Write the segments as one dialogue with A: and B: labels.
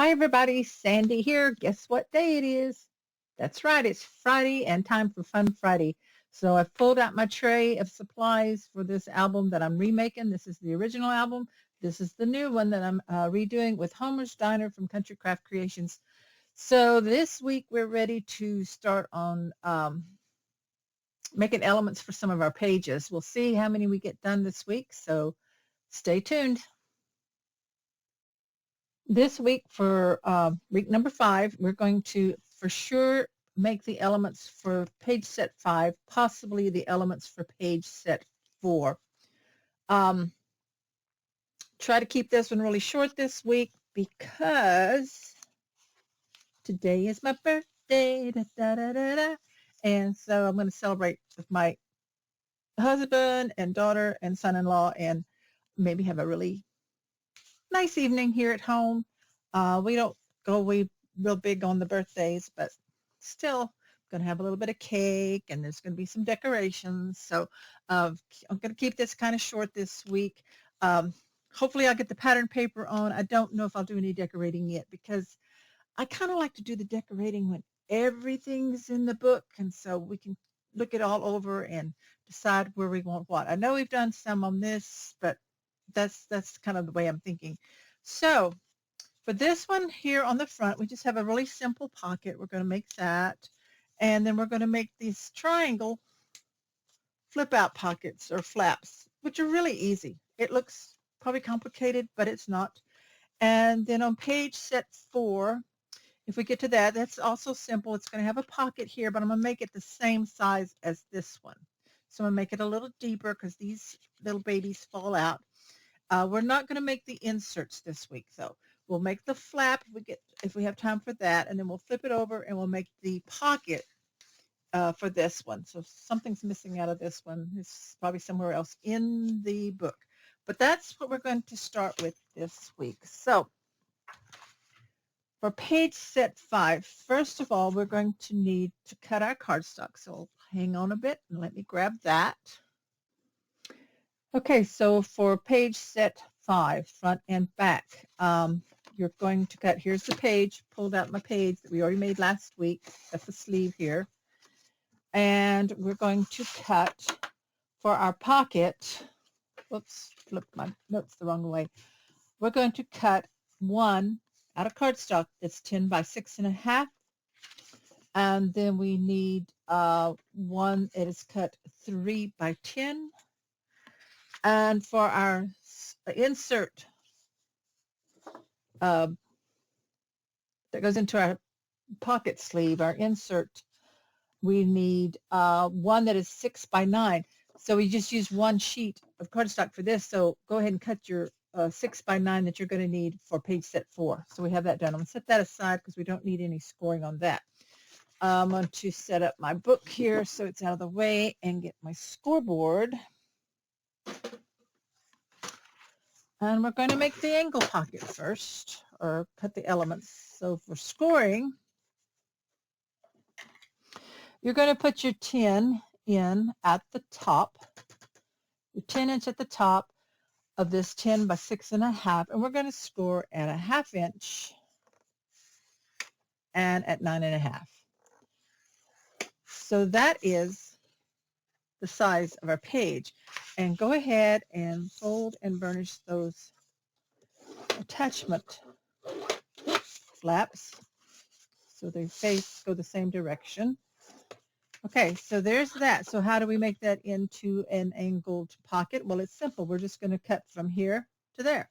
A: Hi everybody, Sandy here. Guess what day it is? That's right, it's Friday and time for Fun Friday. So I've pulled out my tray of supplies for this album that I'm remaking. This is the original album. This is the new one that I'm redoing with Homer's Diner from Country Craft Creations. So this week we're ready to start on making elements for some of our pages. We'll see how many we get done this week, so stay tuned. This week for week number 5, we're going to for sure make the elements for page set 5, possibly the elements for page set 4. Try to keep this one really short this week because today is my birthday, da, da, da, da, da. And so I'm going to celebrate with my husband and daughter and son-in-law and maybe have a really nice evening here at home. We don't go real big on the birthdays, but still going to have a little bit of cake and there's going to be some decorations. So I'm going to keep this kind of short this week. Hopefully I'll get the pattern paper on. I don't know if I'll do any decorating yet because I kind of like to do the decorating when everything's in the book, and so we can look it all over and decide where we want what. I know we've done some on this, but that's kind of the way I'm thinking. So for this one here on the front, we just have a really simple pocket. We're going to make that, and then we're going to make these triangle flip out pockets or flaps, which are really easy. It looks probably complicated, but it's not. And then on page set 4, if we get to that, that's also simple. It's going to have a pocket here, but I'm going to make it the same size as this one. So I'm going to make it a little deeper because these little babies fall out. We're not going to make the inserts this week, though. We'll make the flap if we have time for that, and then we'll flip it over and we'll make the pocket for this one. So something's missing out of this one. It's probably somewhere else in the book. But that's what we're going to start with this week. So for page set 5, first of all, we're going to need to cut our cardstock. So hang on a bit and let me grab that. Okay, so for page set 5, front and back, you're going to cut, here's the page, pulled out my page that we already made last week. That's the sleeve here. And we're going to cut for our pocket, whoops, flipped my notes the wrong way. We're going to cut one out of cardstock that's 10 by 6.5. And then we need one that is cut 3 by 10. And for our insert that goes into our pocket sleeve, our insert, we need one that is 6 by 9. So we just use one sheet of cardstock for this. So go ahead and cut your 6 by 9 that you're going to need for page set 4. So we have that done. I'm going to set that aside because we don't need any scoring on that. I'm going to set up my book here so it's out of the way and get my scoreboard. And we're going to make the angle pocket first, or cut the elements. So for scoring, you're going to put your 10 in at the top, your 10 inch at the top of this 10 by 6.5, and we're going to score at 1/2 inch and at 9.5. So that is the size of our page. And go ahead and fold and burnish those attachment flaps so they go the same direction. Okay, so there's that. So how do we make that into an angled pocket? Well, it's simple. We're just going to cut from here to there.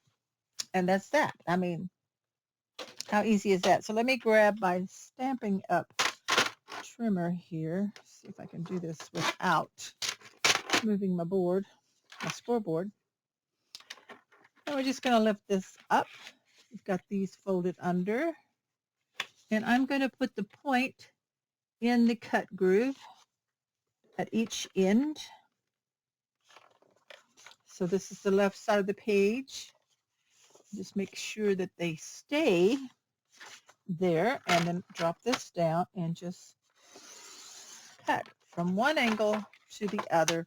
A: And that's that. I mean, how easy is that? So let me grab my Stampin' Up! Trimmer here. See if I can do this without moving my board, my scoreboard. And we're just going to lift this up. We've got these folded under. And I'm going to put the point in the cut groove at each end. So this is the left side of the page. Just make sure that they stay there, and then drop this down and just cut from one angle to the other.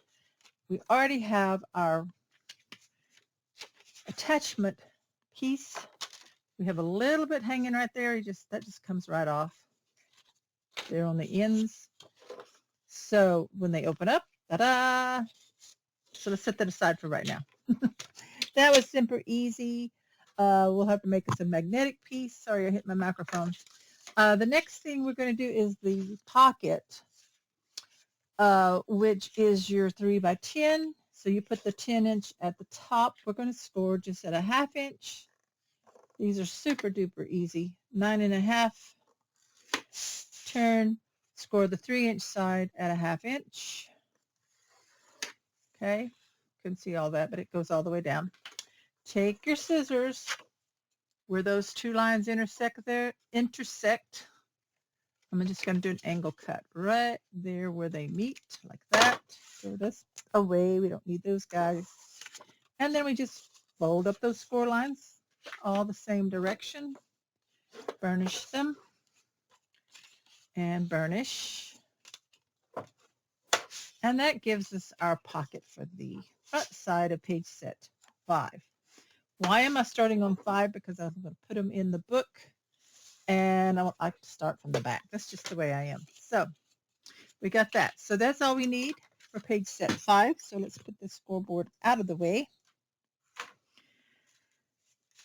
A: We already have our attachment piece. We have a little bit hanging right there. That just comes right off there on the ends. So when they open up, ta-da! So let's set that aside for right now. That was super easy. We'll have to make us a magnetic piece. Sorry, I hit my microphone. The next thing we're going to do is the pocket, which is your 3x10. So you put the 10-inch at the top. We're going to score just at a 1/2 inch. These are super duper easy. 9.5. Turn. Score the 3-inch side at a 1/2 inch. Okay. Couldn't see all that, but it goes all the way down. Take your scissors where those two lines intersect. I'm just going to do an angle cut right there where they meet, like that. Throw this away. We don't need those guys. And then we just fold up those score lines all the same direction. Burnish them. And burnish. And that gives us our pocket for the front side of page set 5. Why am I starting on 5? Because I'm going to put them in the book. And I like to start from the back. That's just the way I am. So we got that. So that's all we need for page set 5. So let's put this scoreboard out of the way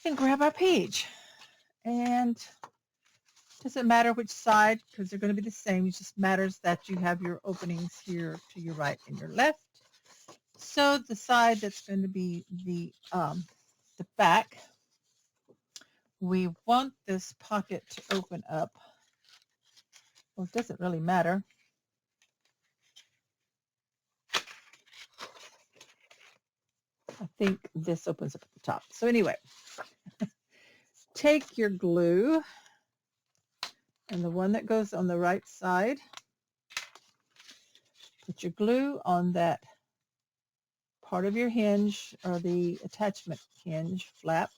A: and grab our page. And it doesn't matter which side because they're going to be the same. It just matters that you have your openings here to your right and your left. So the side that's going to be the back, we want this pocket to open up. Well, it doesn't really matter. I think this opens up at the top. So anyway, take your glue and the one that goes on the right side, put your glue on that part of your hinge or the attachment hinge flap.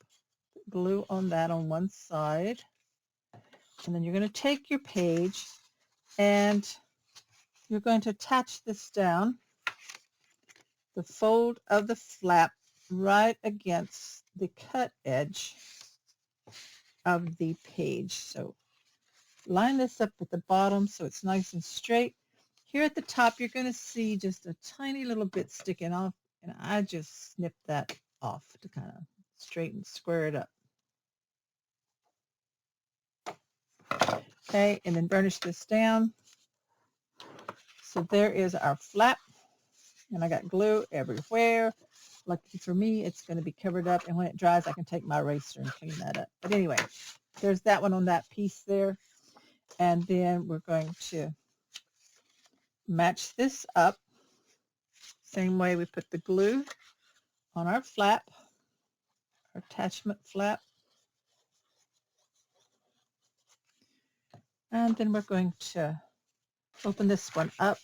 A: Put glue on that on one side. And then you're going to take your page and you're going to attach this down the fold of the flap right against the cut edge of the page. So line this up at the bottom so it's nice and straight. Here at the top, you're going to see just a tiny little bit sticking off, and I just snipped that off to kind of straighten, square it up. Okay, and then burnish this down. So there is our flap, and I got glue everywhere. Lucky for me, it's going to be covered up, and when it dries, I can take my eraser and clean that up. But anyway, there's that one on that piece there. And then we're going to match this up. Same way we put the glue on our flap, our attachment flap. And then we're going to open this one up,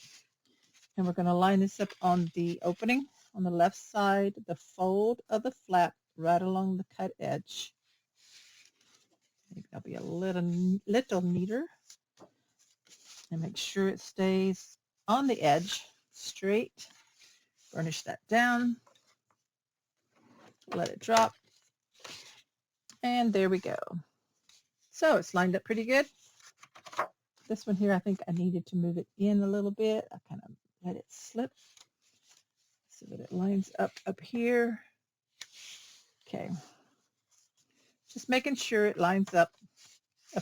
A: and we're going to line this up on the opening on the left side, the fold of the flap right along the cut edge. I think that'll be a little neater. And make sure it stays on the edge straight. Burnish that down. Let it drop. And there we go. So it's lined up pretty good. This one here, I think I needed to move it in a little bit. I kind of let it slip so that it lines up here. Okay. Just making sure it lines up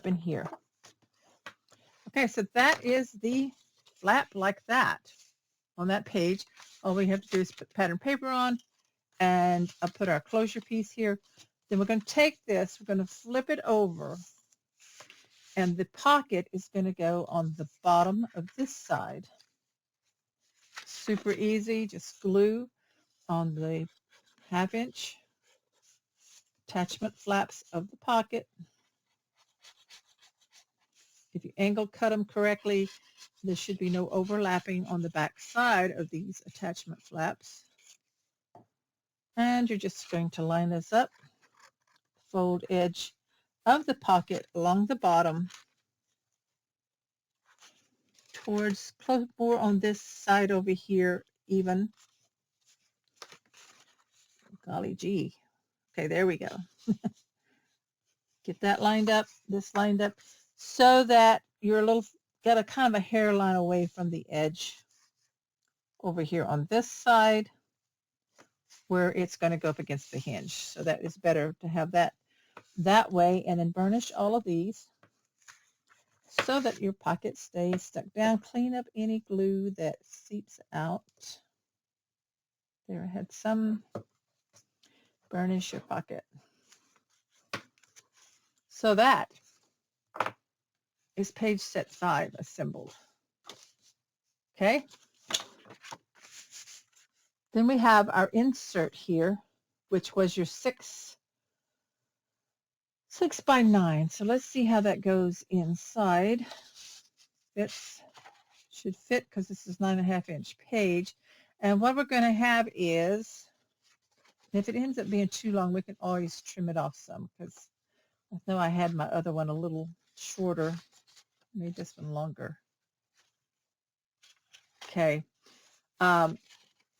A: in here. Okay, so that is the flap like that on that page. All we have to do is put pattern paper on, and I'll put our closure piece here. Then we're going to take this, we're going to flip it over, and the pocket is going to go on the bottom of this side. Super easy, just glue on the 1/2 inch attachment flaps of the pocket. If you angle cut them correctly, there should be no overlapping on the back side of these attachment flaps. And you're just going to line this up, fold edge of the pocket along the bottom towards close more on this side over here even. Golly gee. Okay, there we go. Get that lined up, this lined up, so that you're a little, got a kind of a hairline away from the edge over here on this side where it's going to go up against the hinge. So that is better to have that way, and then burnish all of these so that your pocket stays stuck down. Clean up any glue that seeps out. There, I had some. Burnish your pocket. So that is page set 5 assembled. Okay. Then we have our insert here, which was your 6 by 9. So let's see how that goes inside. Fits, should fit because this is 9.5 inch page. And what we're going to have is, if it ends up being too long, we can always trim it off some, because I know I had my other one a little shorter. Made this one longer. Okay.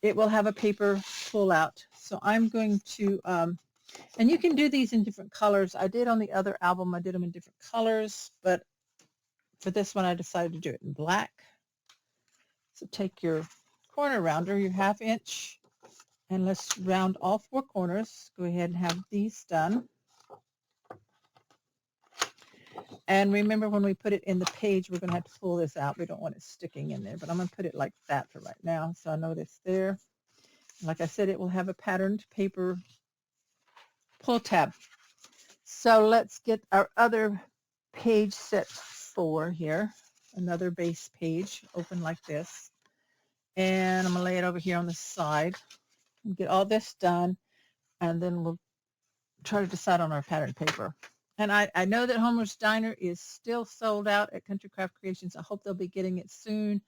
A: It will have a paper pull out. So I'm going to, and you can do these in different colors. I did on the other album, I did them in different colors, but for this one I decided to do it in black. So take your corner rounder, your 1/2 inch, and let's round all 4 corners. Go ahead and have these done. And remember, when we put it in the page, we're going to have to pull this out. We don't want it sticking in there, but I'm going to put it like that for right now. So I know it's there. Like I said, it will have a patterned paper pull tab. So let's get our other page set 4 here. Another base page, open like this. And I'm going to lay it over here on the side. And get all this done, and then we'll try to decide on our pattern paper. And I know that Homer's Diner is still sold out at Country Craft Creations. I hope they'll be getting it soon.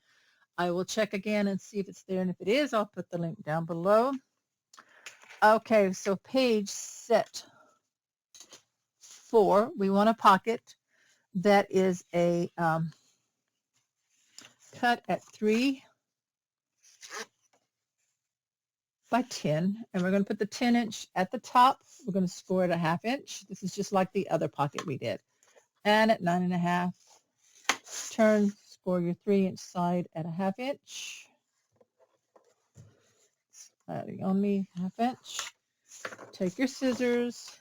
A: I will check again and see if it's there, and if it is, I'll put the link down below. Okay, so page set 4, we want a pocket that is a cut at 3 by 10, and we're going to put the 10 inch at the top. We're going to score it a 1/2 inch. This is just like the other pocket we did. And at 9.5, turn, score your 3 inch side at a 1/2 inch. Sliding on me, 1/2 inch. Take your scissors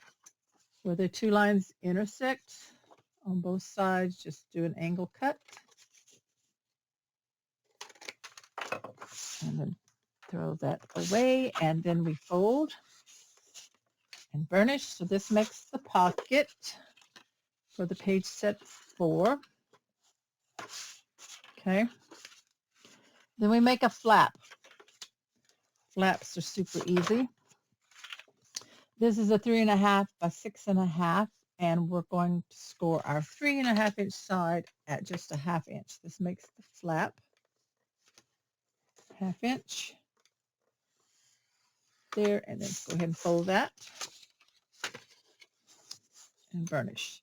A: where the 2 lines intersect on both sides. Just do an angle cut. And then throw that away, and then we fold and burnish. So this makes the pocket for the page set 4. Okay. Then we make a flap. Flaps are super easy. This is a 3.5 by 6.5, and we're going to score our 3.5 inch side at just a 1/2 inch. This makes the flap. 1/2 inch. There, and then go ahead and fold that and burnish.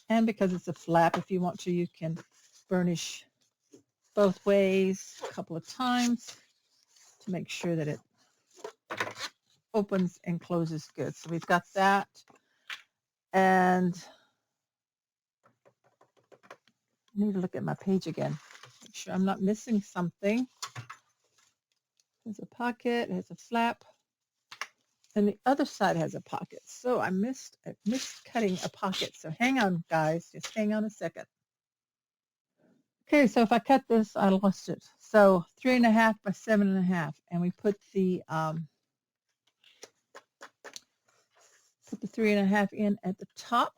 A: And because it's a flap, if you want to, you can burnish both ways a couple of times to make sure that it opens and closes good. So we've got that. And I need to look at my page again, make sure I'm not missing something. There's a pocket, it has a flap, and the other side has a pocket. So I missed cutting a pocket. So hang on, guys, just hang on a second. Okay, so if I cut this, I lost it. So 3.5 by 7.5, and we put the 3.5 in at the top,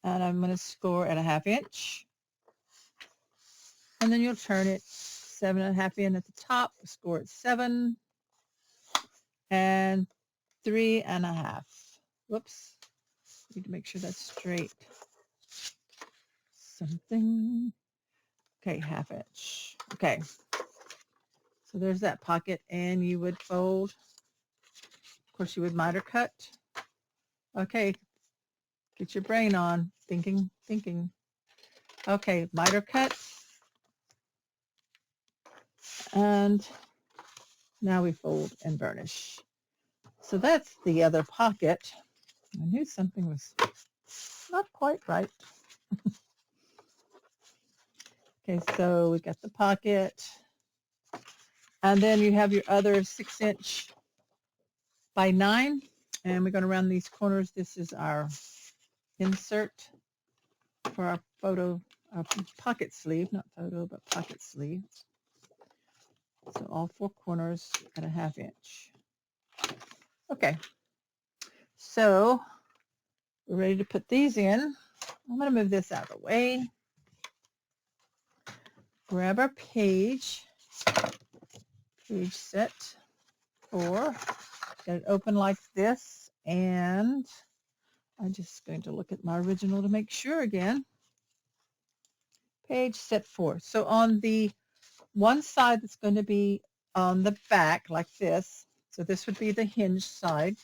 A: and I'm going to score at a 1/2 inch, and then you'll turn it 7.5 in at the top, score at 7, and 3.5. Whoops, need to make sure that's straight. Something. Okay, 1/2 inch. Okay, so there's that pocket, and you would fold. Of course, you would miter cut. Okay, get your brain on, thinking. Okay, miter cut. And now we fold and burnish. So that's the other pocket. I knew something was not quite right. Okay, so we got the pocket. And then you have your other 6" by 9. And we're going to round these corners. This is our insert for our pocket sleeve, not photo, but pocket sleeve. So all 4 corners at a 1/2 inch. Okay, so we're ready to put these in. I'm going to move this out of the way. Grab our page set 4. Get it open like this, and I'm just going to look at my original to make sure again. Page set 4. So on the one side that's going to be on the back like this, so this would be the hinge side.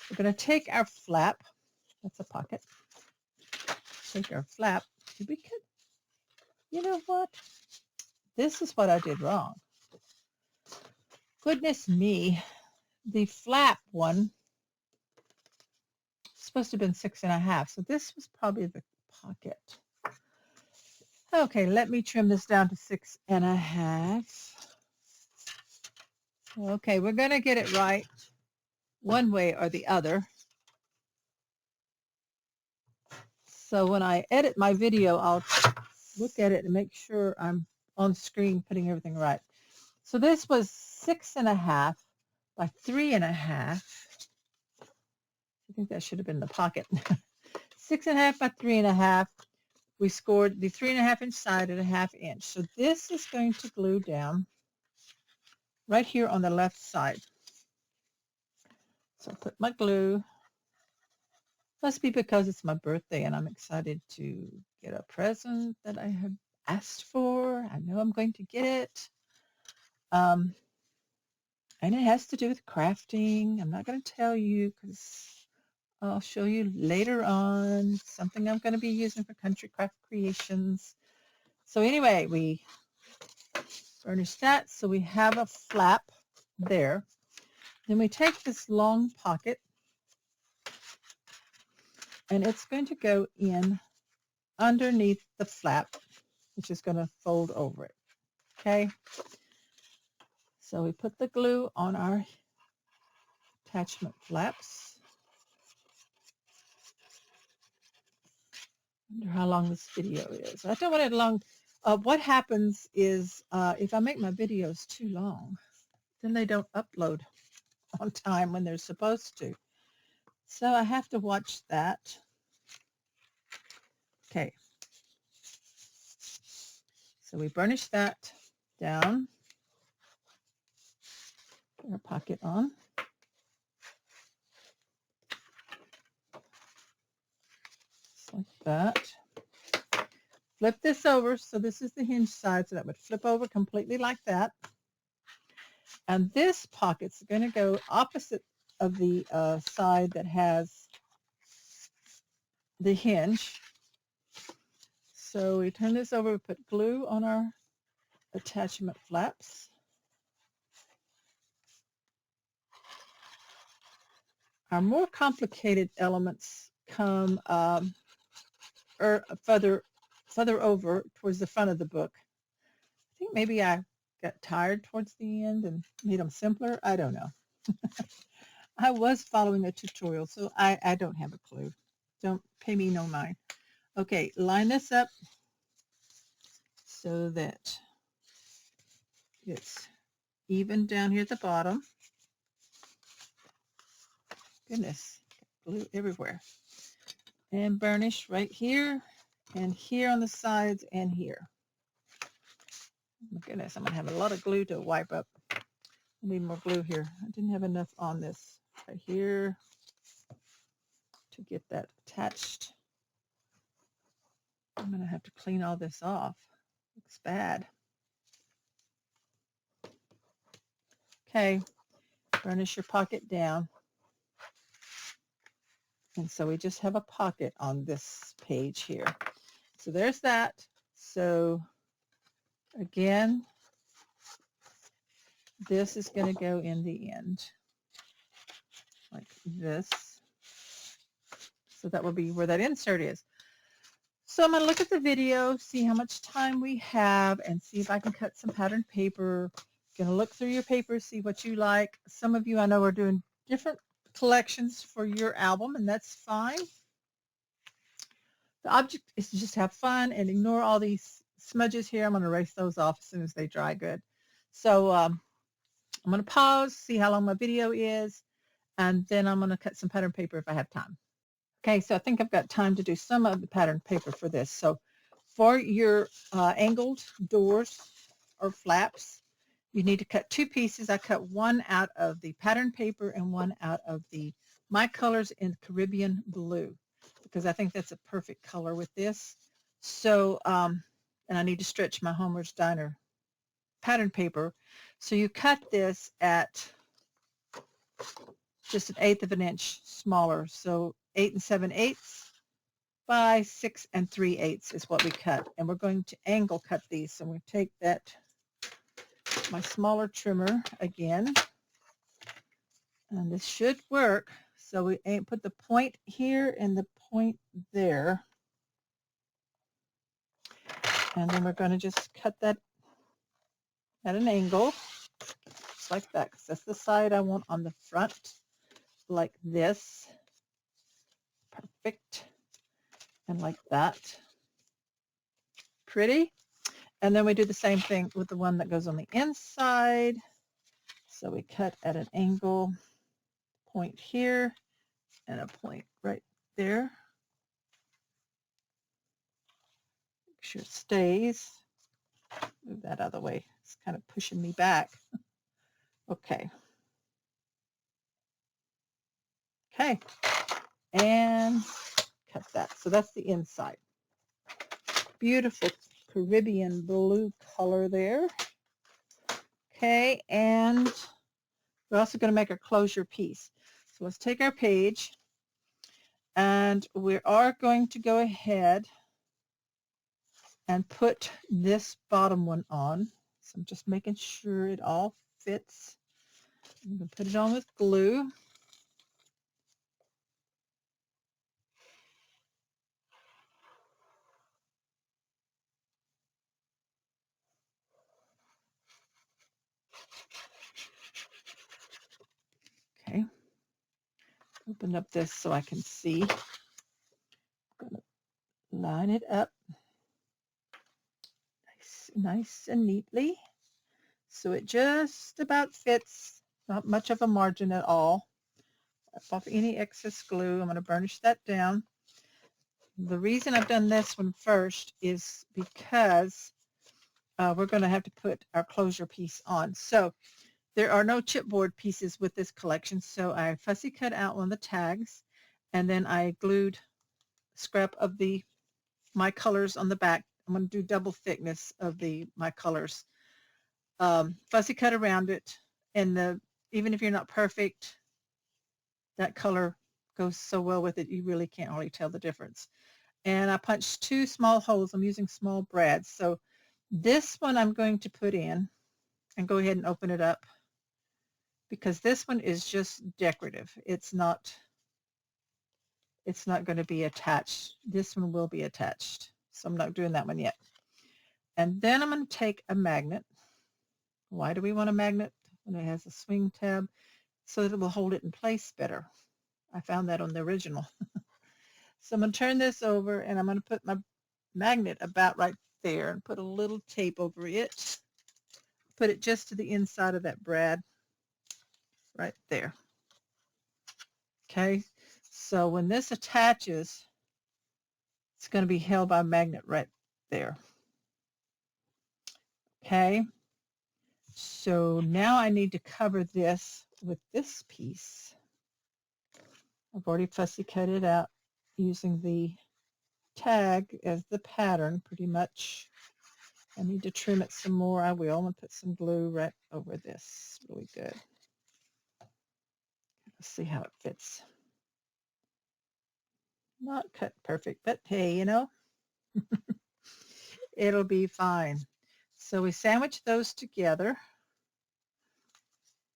A: We're going to take our flap, that's a pocket, take our flap, you know what? This is what I did wrong. Goodness me, the flap one is supposed to have been 6½, so this was probably the pocket. Okay, let me trim this down to 6½. Okay, we're going to get it right one way or the other. So when I edit my video, I'll look at it and make sure I'm on screen putting everything right. So this was 6½ by 3½. I think that should have been the pocket. 6½ by 3½. We scored the 3½ inch side at a 1/2 inch. So this is going to glue down right here on the left side. So I'll put my glue. Must be because it's my birthday and I'm excited to get a present that I have asked for. I know I'm going to get it. And it has to do with crafting. I'm not going to tell you because I'll show you later on something I'm going to be using for Country Craft Creations. So anyway, we burnish that so we have a flap there. Then we take this long pocket and it's going to go in underneath the flap, which is going to fold over it. Okay, so we put the glue on our attachment flaps. I wonder how long this video is. I don't want it long. What happens is if I make my videos too long, then they don't upload on time when they're supposed to. So I have to watch that. Okay. So we burnish that down. Put our pocket on. Just like that. Flip this over. So this is the hinge side. So that would flip over completely like that. And this pocket's going to go opposite of the side that has the hinge. So we turn this over, we put glue on our attachment flaps. Our more complicated elements come further over towards the front of the book. I think maybe I got tired towards the end and made them simpler. I don't know. I was following a tutorial, so I don't have a clue. Don't pay me no mind. Okay, line this up so that it's even down here at the bottom. Goodness, glue everywhere. And burnish right here and here on the sides and here. Oh my goodness, I'm going to have a lot of glue to wipe up. I need more glue here. I didn't have enough on this right here to get that attached. I'm going to have to clean all this off. Looks bad. Okay, burnish your pocket down. And so we just have a pocket on this page here. So there's that. So again, this is going to go in the end like this. So that will be where that insert is. So I'm going to look at the video, see how much time we have, and see if I can cut some pattern paper. Going to look through your paper, see what you like. Some of you I know are doing different collections for your album, and that's fine. The object is to just have fun and ignore all these smudges here. I'm going to erase those off as soon as they dry good. So I'm going to pause, see how long my video is, and then I'm going to cut some pattern paper if I have time. Okay, so I think I've got time to do some of the pattern paper for this. So for your angled doors or flaps, you need to cut 2 pieces. I cut one out of the pattern paper and one out of the My Colors in Caribbean Blue, because I think that's a perfect color with this. So, and I need to stretch my Homer's Diner pattern paper. So you cut this at just 1/8 of an inch smaller. So 8 7/8 by 6 3/8 is what we cut. And we're going to angle cut these. So we take that, my smaller trimmer again, and this should work. So we put the point here and the point there. And then we're going to just cut that at an angle, just like that, because that's the side I want on the front, like this. Perfect. And like that. Pretty. And then we do the same thing with the one that goes on the inside. So we cut at an angle, point here, and a point right there. Make sure it stays. Move that out of the way. It's kind of pushing me back. Okay. Okay. And cut that. So that's the inside. Beautiful Caribbean blue color there. Okay, and we're also going to make our closure piece. So let's take our page, and we are going to go ahead and put this bottom one on. So I'm just making sure it all fits. I'm going to put it on with glue. Okay. Open up this so I can see. I'm going to line it up nice and neatly. So it just about fits, not much of a margin at all. Off any excess glue. I'm going to burnish that down. The reason I've done this one first is because we're going to have to put our closure piece on. So there are no chipboard pieces with this collection, so I fussy cut out one of the tags, and then I glued scrap of the My Colors on the back. I'm going to do double thickness of the My Colors. Fussy cut around it, and even if you're not perfect, that color goes so well with it, you really can't really tell the difference. And I punched 2 small holes. I'm using small brads. So this one I'm going to put in and go ahead and open it up, because this one is just decorative. It's not going to be attached. This one will be attached. So I'm not doing that one yet. And then I'm going to take a magnet. Why do we want a magnet when it has a swing tab? So that it will hold it in place better. I found that on the original. So I'm going to turn this over, and I'm going to put my magnet about right there and put a little tape over it. Put it just to the inside of that brad right there. Okay, so when this attaches, it's going to be held by a magnet right there. Okay, so now I need to cover this with this piece. I've already fussy cut it out using the tag as the pattern pretty much. I need to trim it some more. I will. I'm going to put some glue right over this. Really good. Let's see how it fits. Not cut perfect, but hey, you know, it'll be fine. So we sandwich those together.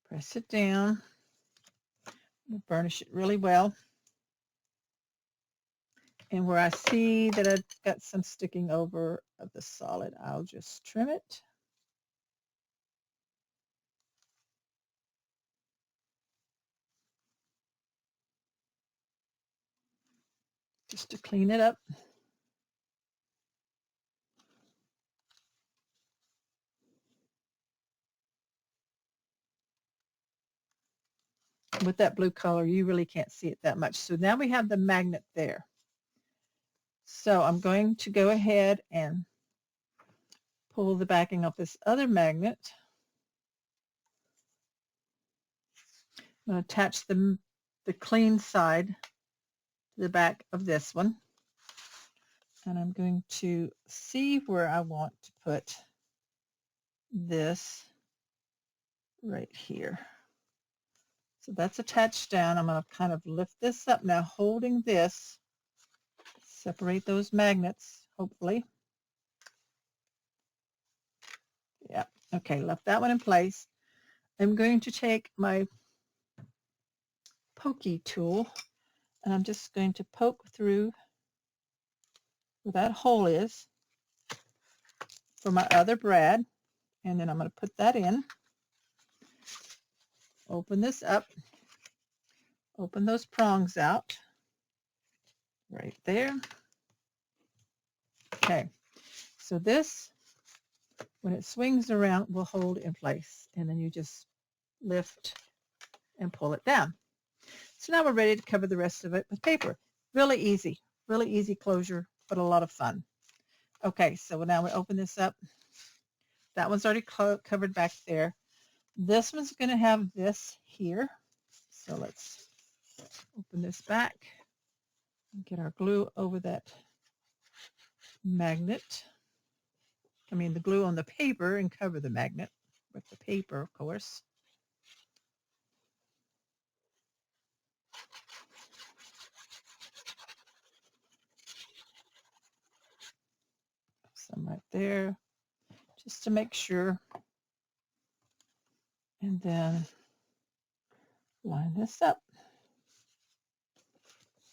A: Press it down. We'll burnish it really well. And where I see that I've got some sticking over of the solid, I'll just trim it. Just to clean it up. With that blue color, you really can't see it that much. So now we have the magnet there. So I'm going to go ahead and pull the backing off this other magnet. I'm going to attach the clean side to the back of this one. And I'm going to see where I want to put this right here. So that's attached down. I'm going to kind of lift this up now, holding this. Separate those magnets, hopefully. Yeah, okay, left that one in place. I'm going to take my pokey tool and I'm just going to poke through where that hole is for my other brad, and then I'm going to put that in. Open this up, open those prongs out right there. Okay, so this, when it swings around, will hold in place, and then you just lift and pull it down. So now we're ready to cover the rest of it with paper. Really easy closure, but a lot of fun. Okay, so now we open this up. That one's already covered back there. This one's going to have this here. So let's open this back and get our glue over that magnet. I mean the glue on the paper, and cover the magnet with the paper, of course. Some right there, just to make sure. And then line this up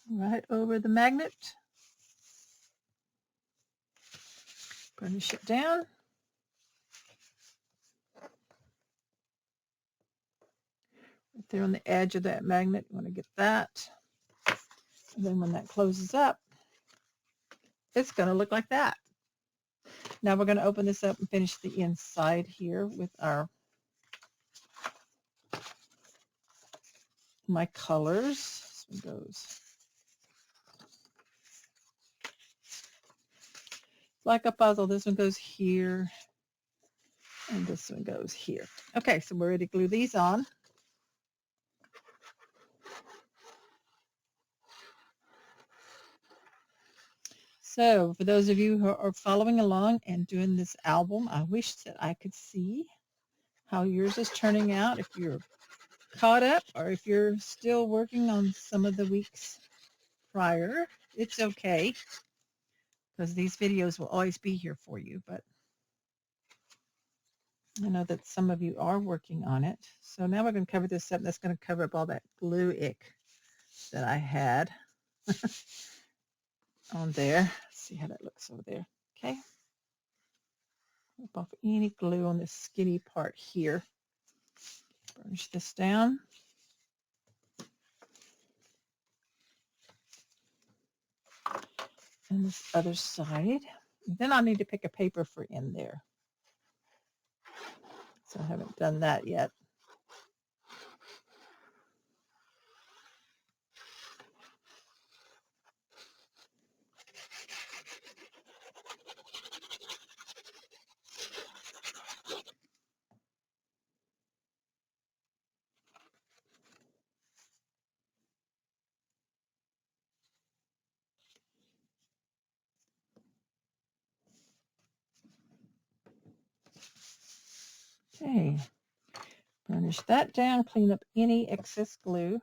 A: right over the magnet. Burnish it down. Right there on the edge of that magnet, you want to get that. And then when that closes up, it's going to look like that. Now we're going to open this up and finish the inside here with my colors. This one goes like a puzzle. This one goes here, and this one goes here. Okay, so we're ready to glue these on. So for those of you who are following along and doing this album, I wish that I could see how yours is turning out, if you're caught up or if you're still working on some of the weeks prior. It's okay, because these videos will always be here for you, but I know that some of you are working on it. So now we're going to cover this up. That's going to cover up all that glue ick that I had on there. Let's see how that looks over there. Okay. Rip off any glue on this skinny part here. Burnish this down. And this other side. And then I'll need to pick a paper for in there. So I haven't done that yet. Okay, burnish that down, clean up any excess glue.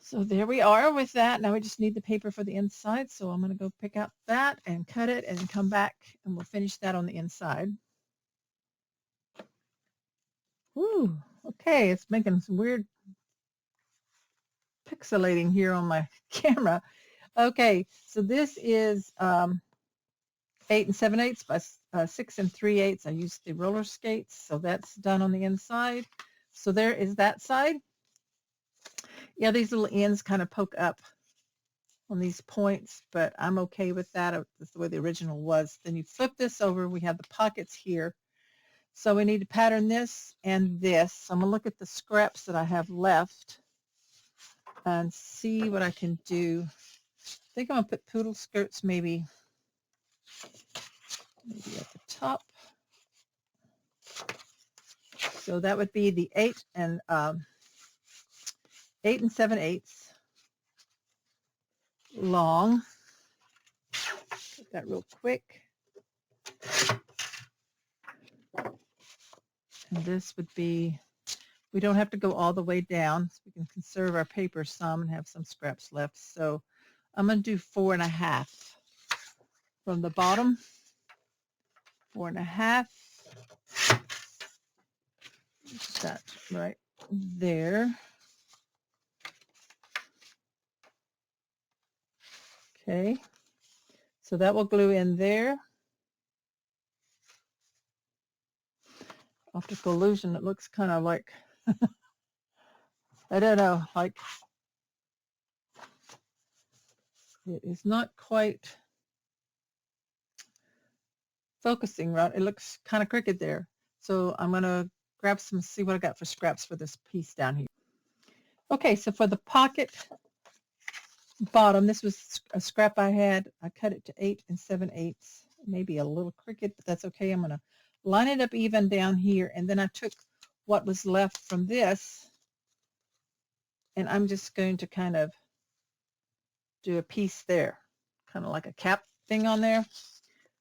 A: So there we are with that. Now we just need the paper for the inside. So I'm going to go pick out that and cut it and come back and we'll finish that on the inside. Woo, okay, it's making some weird pixelating here on my camera. Okay, so this is 8 7/8 by 6 3/8. I used the roller skates, so that's done on the inside. So there is that side. Yeah, these little ends kind of poke up on these points, but I'm okay with that. That's the way the original was. Then you flip this over. We have the pockets here. So we need to pattern this and this. So I'm going to look at the scraps that I have left and see what I can do. I think I'm going to put poodle skirts maybe at the top. So that would be the 8 7/8 long. Get that real quick. And this would be, we don't have to go all the way down, so we can conserve our paper some and have some scraps left. So I'm going to do 4 1/2 from the bottom. 4 1/2. That right there. Okay, so that will glue in there. Optical illusion, it looks kind of like, I don't know, like it is not quite focusing right. It looks kind of crooked there. So I'm going to grab some, see what I got for scraps for this piece down here. Okay, so for the pocket bottom, this was a scrap I had. I cut it to 8 7/8, maybe a little crooked, but that's okay. I'm going to line it up even down here, and then I took what was left from this, and I'm just going to kind of do a piece there, kind of like a cap thing on there.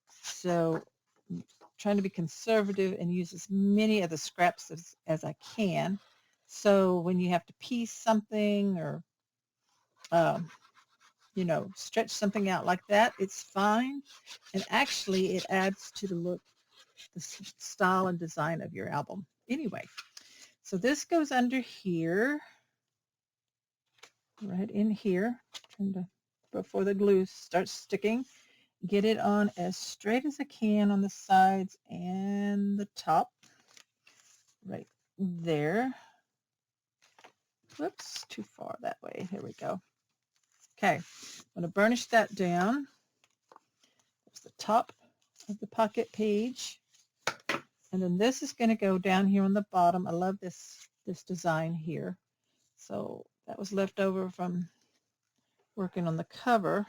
A: So I'm trying to be conservative and use as many of the scraps as I can. So when you have to piece something or you know, stretch something out like that, it's fine. And actually it adds to the look, the style and design of your album. Anyway, so this goes under here, right in here, before the glue starts sticking. Get it on as straight as I can on the sides and the top, right there. Whoops, too far that way. Here we go. Okay, I'm going to burnish that down. There's the top of the pocket page. And then this is going to go down here on the bottom. I love this design here. So that was left over from working on the cover.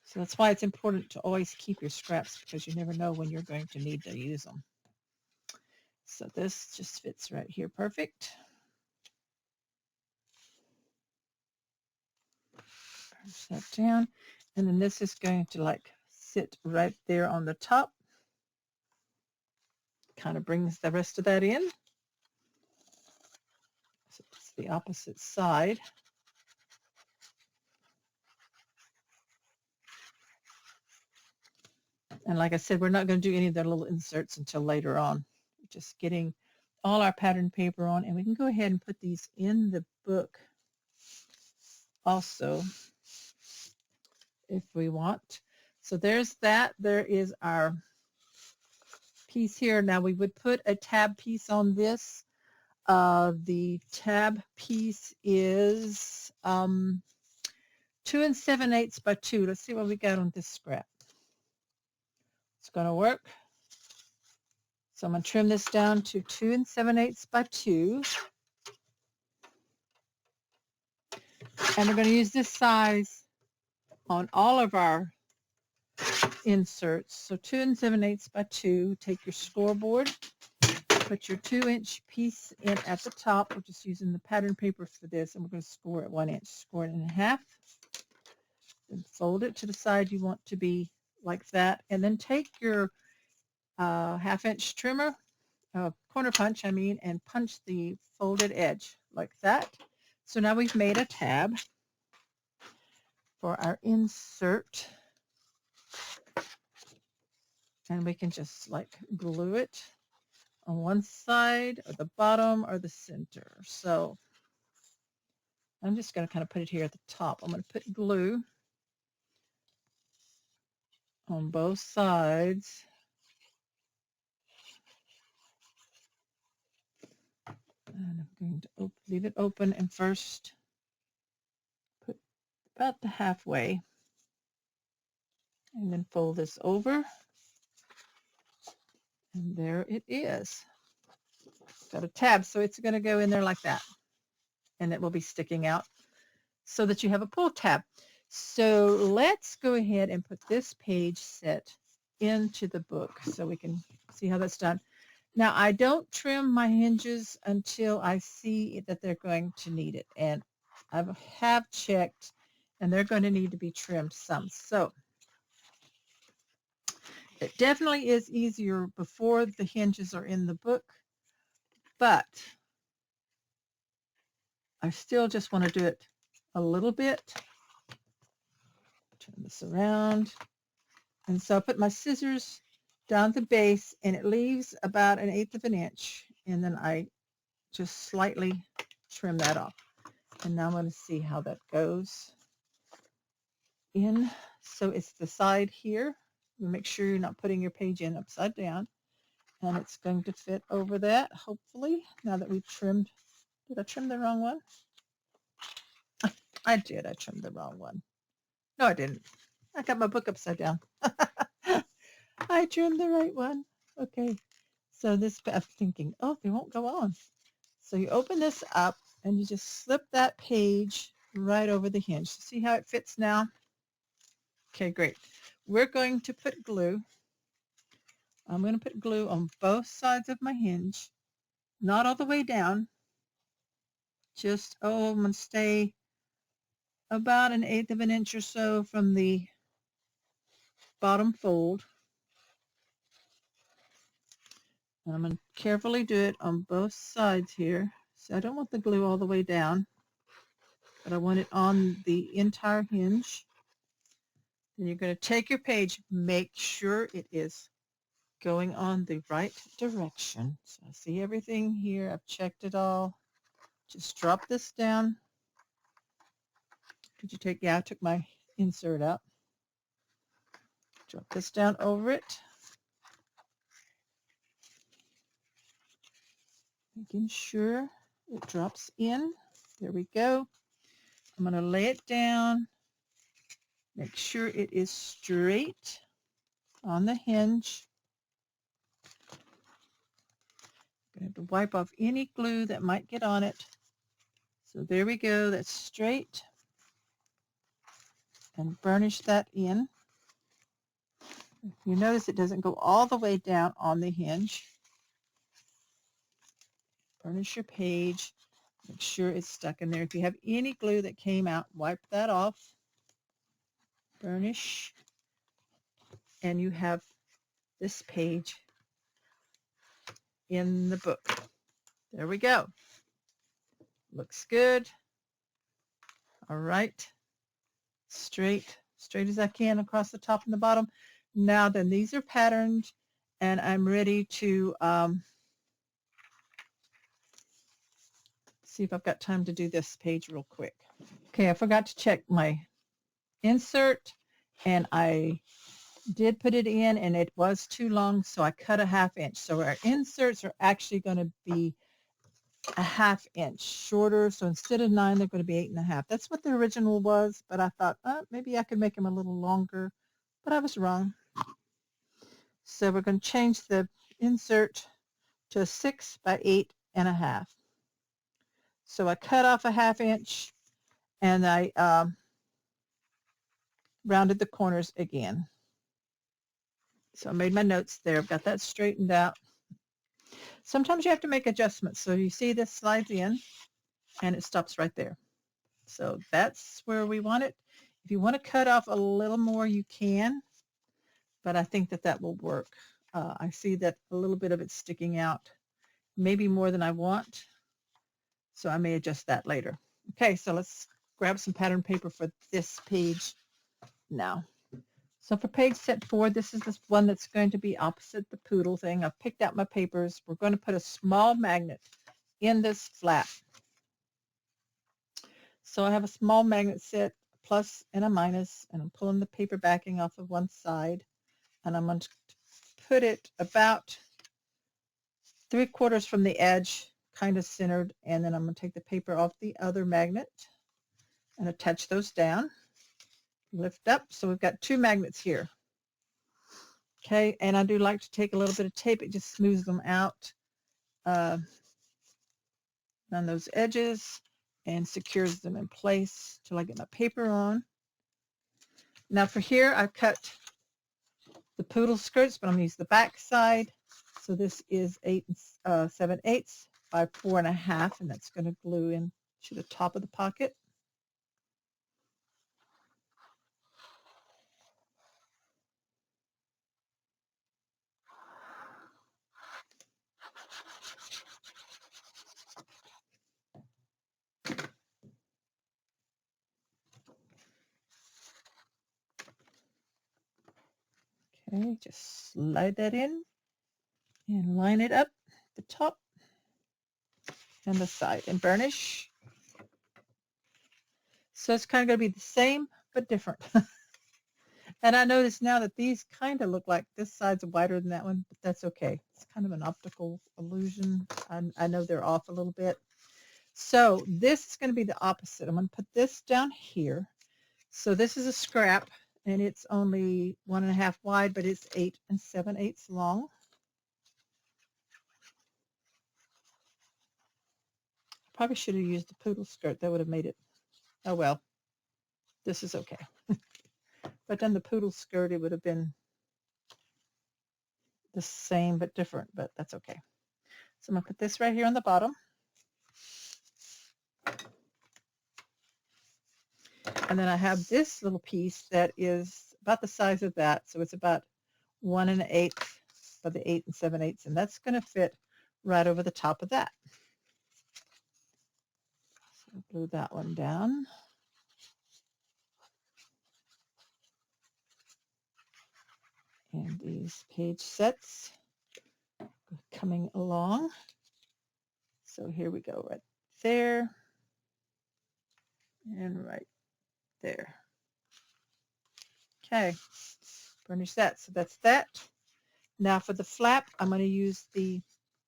A: So that's why it's important to always keep your scraps, because you never know when you're going to need to use them. So this just fits right here perfect. Push that down. And then this is going to like sit right there on the top. Kind of brings the rest of that in. So it's the opposite side. And like I said, we're not going to do any of the little inserts until later on. Just getting all our pattern paper on, and we can go ahead and put these in the book also if we want. So there's that. There is our piece here. Now we would put a tab piece on this. The tab piece is 2 7/8 by 2. Let's see what we got on this scrap. It's going to work. So I'm going to trim this down to 2 7/8 by 2. And we're going to use this size on all of our inserts. So 2 7/8 by 2. Take your scoreboard, put your 2-inch piece in at the top. We're just using the pattern paper for this, and we're going to score it 1 inch. Score it in half. Then fold it to the side you want to be like that. And then take your 1/2-inch trimmer, corner punch, I mean, and punch the folded edge like that. So now we've made a tab for our insert. And we can just like glue it on one side or the bottom or the center. So I'm just going to kind of put it here at the top. I'm going to put glue on both sides. And I'm going to leave it open and first put about the halfway. And then fold this over. And there it is. Got a tab, so it's going to go in there like that. And it will be sticking out so that you have a pull tab. So let's go ahead and put this page set into the book so we can see how that's done. Now, I don't trim my hinges until I see that they're going to need it. And I have checked, and they're going to need to be trimmed some. So it definitely is easier before the hinges are in the book, but I still just want to do it a little bit. Turn this around. And so I put my scissors down the base, and it leaves about 1/8 of an inch. And then I just slightly trim that off. And now I'm going to see how that goes in. So it's the side here. Make sure you're not putting your page in upside down. And it's going to fit over that, hopefully, now that we've trimmed. Did I trim the wrong one? I did. I trimmed the wrong one. No, I didn't. I got my book upside down. I trimmed the right one. Okay. So this, I'm thinking, oh, they won't go on. So you open this up and you just slip that page right over the hinge. See how it fits now? Okay, great. We're going to put glue. I'm going to put glue on both sides of my hinge, not all the way down. Just, I'm going to stay about 1/8 of an inch or so from the bottom fold. And I'm going to carefully do it on both sides here. So I don't want the glue all the way down, but I want it on the entire hinge. Then you're going to take your page, make sure it is going on the right direction. So I see everything here. I've checked it all. Just drop this down. Did you take, yeah, I took my insert out. Drop this down over it. Making sure it drops in. There we go. I'm going to lay it down. Make sure it is straight on the hinge. I'm going to have to wipe off any glue that might get on it. So there we go. That's straight. And burnish that in. You notice it doesn't go all the way down on the hinge. Burnish your page. Make sure it's stuck in there. If you have any glue that came out, wipe that off. Burnish. And you have this page in the book. There we go. Looks good. All right. Straight as I can across the top and the bottom. Now then, these are patterned, and I'm ready to see if I've got time to do this page real quick. Okay, I forgot to check my insert, and I did put it in, and it was too long, so I cut 1/2 inch. So our inserts are actually going to be 1/2 inch shorter. So instead of 9, they're going to be 8.5. That's what the original was, but I thought maybe I could make them a little longer, but I was wrong. So we're going to change the insert to 6 by 8.5. So I cut off 1/2 inch, and I rounded the corners again. So I made my notes there. I've got that straightened out. Sometimes you have to make adjustments. So you see this slides in, and it stops right there. So that's where we want it. If you want to cut off a little more, you can, but I think that that will work. I see that a little bit of it's sticking out, maybe more than I want, so I may adjust that later. Okay, so let's grab some pattern paper for this page now. So for page set 4, this is this one that's going to be opposite the poodle thing. I've picked out my papers. We're going to put a small magnet in this flap. So I have a small magnet set, a plus and a minus, and I'm pulling the paper backing off of one side, and I'm going to put it about 3/4 from the edge, kind of centered, and then I'm going to take the paper off the other magnet and attach those down. Lift up. So we've got 2 magnets here. Okay, and I do like to take a little bit of tape. It just smooths them out on those edges and secures them in place till I get my paper on. Now for here, I've cut the poodle skirts, but I'm going to use the back side. So this is 8 7/8 by 4 1/2, and that's going to glue in to the top of the pocket. Okay, just slide that in and line it up the top and the side and burnish. So it's kind of going to be the same but different. And I notice now that these kind of look like this side's wider than that one, but that's okay. It's kind of an optical illusion. I know they're off a little bit. So this is going to be the opposite. I'm going to put this down here. So this is a scrap, and it's only 1 1/2 wide, but it's 8 7/8 long. Probably should have used the poodle skirt. That would have made it. Oh well, this is okay. If I'd done the poodle skirt, it would have been the same but different, but that's okay. So I'm going to put this right here on the bottom. And then I have this little piece that is about the size of that. So it's about 1 1/8 by the 8 7/8, and that's going to fit right over the top of that. So glue that one down. And these page sets coming along. So here we go, right there and right there. Okay, burnish that. So that's that. Now for the flap, I'm going to use the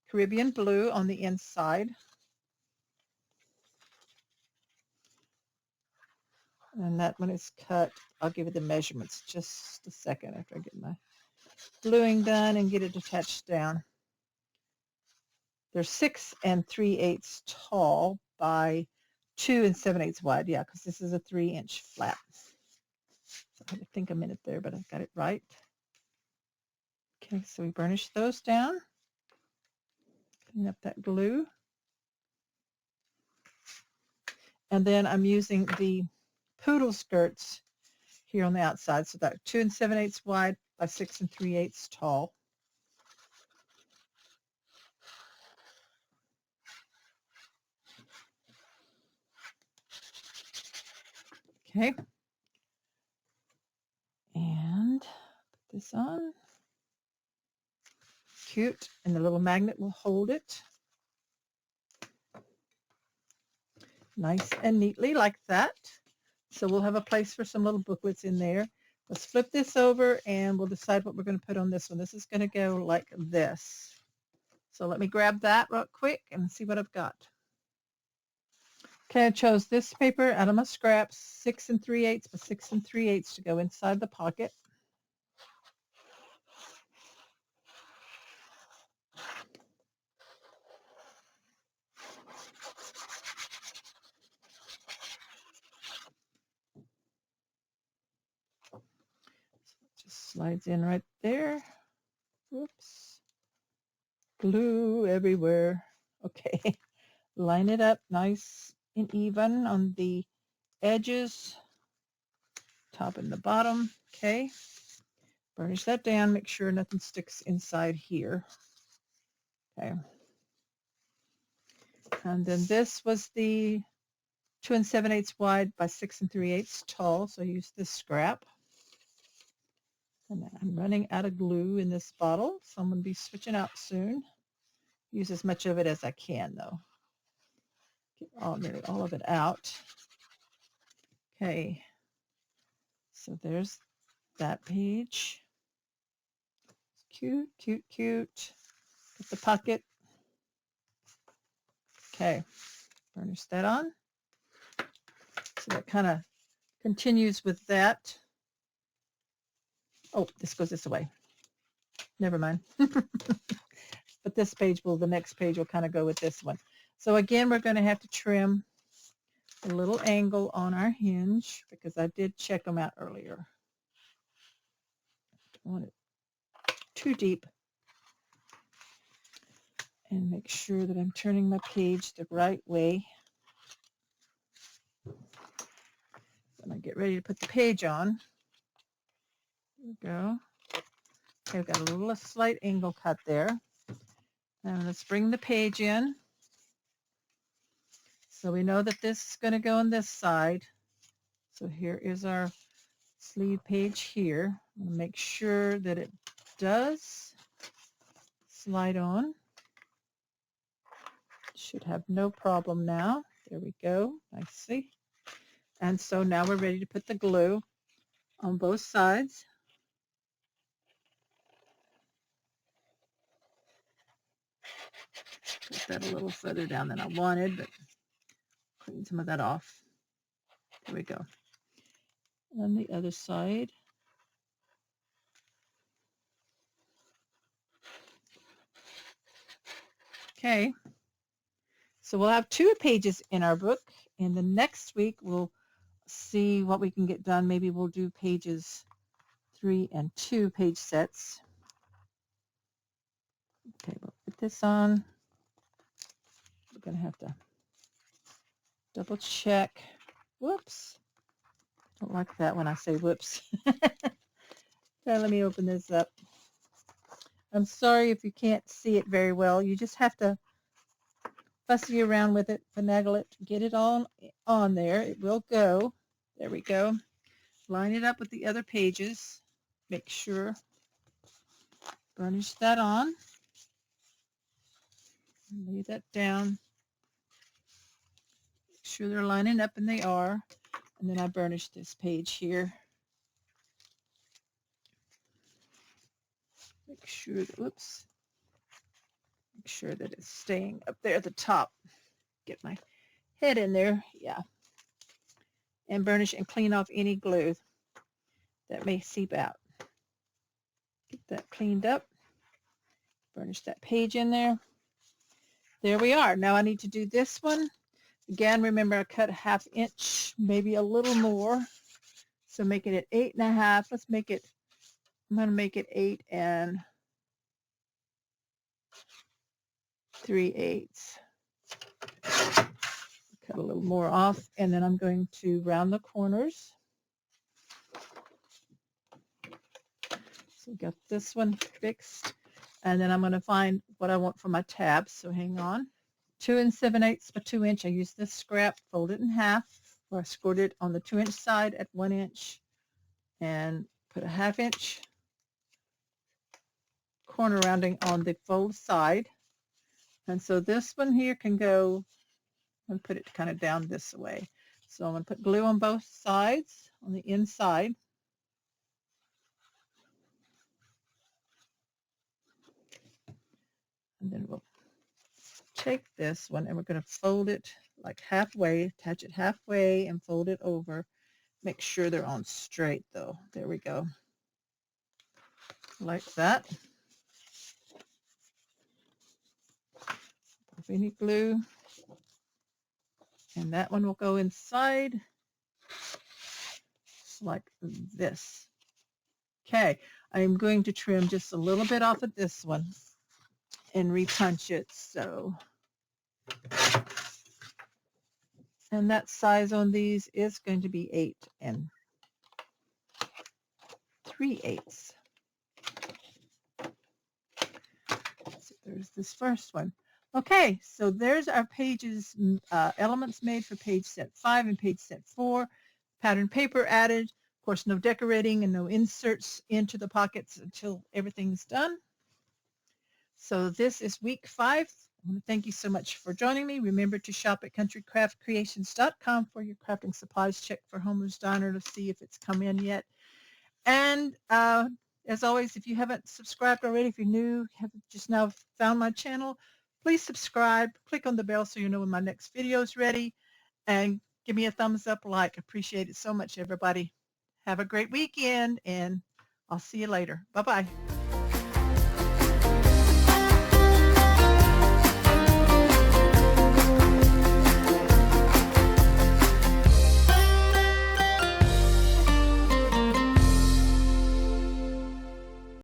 A: Caribbean blue on the inside. And that one is cut. I'll give it the measurements just a second after I get my gluing done and get it attached down. They're 6 3/8 tall by 2 7/8 wide. Yeah, because this is a 3-inch flap. So I had to think a minute there, but I got it right. Okay, so we burnish those down. Clean up that glue. And then I'm using the poodle skirts here on the outside. So that 2 7/8 wide by 6 3/8 tall. Okay. And put this on. Cute. And the little magnet will hold it. Nice and neatly like that. So we'll have a place for some little booklets in there. Let's flip this over and we'll decide what we're going to put on this one. This is going to go like this. So let me grab that real quick and see what I've got. Okay, I chose this paper out of my scraps, 6 3/8 by 6 3/8 to go inside the pocket. So it just slides in right there. Whoops. Glue everywhere. Okay, line it up nice and even on the edges, top and the bottom. Okay, burnish that down, make sure nothing sticks inside here. Okay, and then this was the 2 7/8 wide by 6 3/8 tall, so I used this scrap. And I'm running out of glue in this bottle, so I'm going to be switching out soon. Use as much of it as I can, though. Get nearly all of it out. Okay, so there's that page. Cute, cute, cute. Get the pocket. Okay, burnish that on. So that kind of continues with that. Oh, this goes this way. Never mind. But this page the next page will kind of go with this one. So again, we're going to have to trim a little angle on our hinge because I did check them out earlier. I want it too deep. And make sure that I'm turning my page the right way. When I get ready to put the page on. There we go. Okay, I've got a little slight angle cut there. Now let's bring the page in. So we know that this is going to go on this side. So here is our sleeve page here. I'm going to make sure that it does slide on. Should have no problem now. There we go. I see. And so now we're ready to put the glue on both sides. Put that a little further down than I wanted, but clean some of that off. There we go. On the other side. Okay. So we'll have 2 pages in our book, and the next week we'll see what we can get done. Maybe we'll do pages 3 and 2 page sets. Okay, we'll put this on. We're going to have to double check. Whoops. I don't like that when I say whoops. Okay, let me open this up. I'm sorry if you can't see it very well. You just have to fussy around with it, finagle it, get it all on there. It will go. There we go. Line it up with the other pages. Make sure. Burnish that on. Lay that down. Make sure they're lining up, and they are. And then I burnish this page here. Make sure that, whoops. Make sure that it's staying up there at the top. Get my head in there. Yeah. And burnish and clean off any glue that may seep out. Get that cleaned up. Burnish that page in there. There we are. Now I need to do this one. Again, remember I cut a 1/2 inch, maybe a little more. So making it 8 1/2. Let's make it, I'm going to make it 8 3/8. Cut a little more off, and then I'm going to round the corners. So got this one fixed, and then I'm going to find what I want for my tabs. So hang on. 2 7/8 by 2 inch. I use this scrap, fold it in half, or I scored it on the 2 inch side at 1 inch, and put a 1/2 inch corner rounding on the fold side. And so this one here can go, and put it kind of down this way. So I'm going to put glue on both sides on the inside. And then we'll take this one and we're going to fold it like halfway, attach it halfway and fold it over. Make sure they're on straight though. There we go. Like that. Any glue. And that one will go inside like this. Okay, I'm going to trim just a little bit off of this one and repunch it. So, and that size on these is going to be 8 3/8. So there's this first one. Okay, so there's our pages, elements made for page set 5 and page set 4. Pattern paper added. Of course, no decorating and no inserts into the pockets until everything's done. So this is week 5. I want to thank you so much for joining me. Remember to shop at countrycraftcreations.com for your crafting supplies. Check for Homer's Diner to see if it's come in yet. And as always, if you haven't subscribed already, if you're new, have just now found my channel, please subscribe. Click on the bell so you know when my next video is ready. And give me a thumbs up, like. Appreciate it so much, everybody. Have a great weekend, and I'll see you later. Bye-bye.